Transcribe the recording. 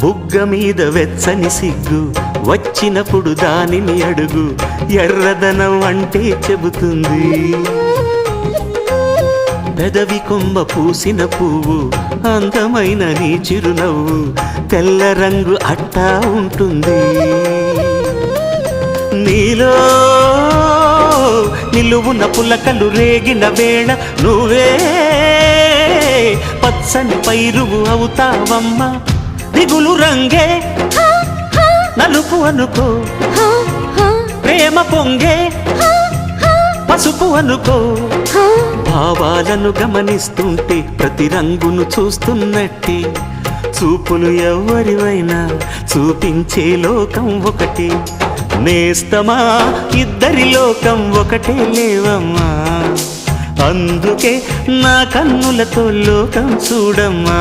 బుగ్గ మీద వెచ్చని సిగ్గు వచ్చినప్పుడు దానిని అడుగు, ఎర్రదనం అంటే చెబుతుంది. పెదవి కొమ్మ పూసిన పువ్వు అందమైన నీ చిరునవ్వు, తెల్ల రంగు అట్టా ఉంటుంది. నీలో నిలువున పులకలు రేగిన వేళ నువ్వే పచ్చని పైరువు అవుతావమ్మా. దిగులు రంగే నలుపు అనుకో, ప్రేమ పొంగే పసుపు అనుకో. భావాలను గమనిస్తుంటే ప్రతి రంగును చూస్తున్నట్టే, చూపులు ఎవరివైనా చూపించే లోకం ఒకటే. నేస్తమా ఇద్దరి లోకం ఒకటే లేవమ్మా, అందుకే నా కన్నులతో లోకం చూడమ్మా.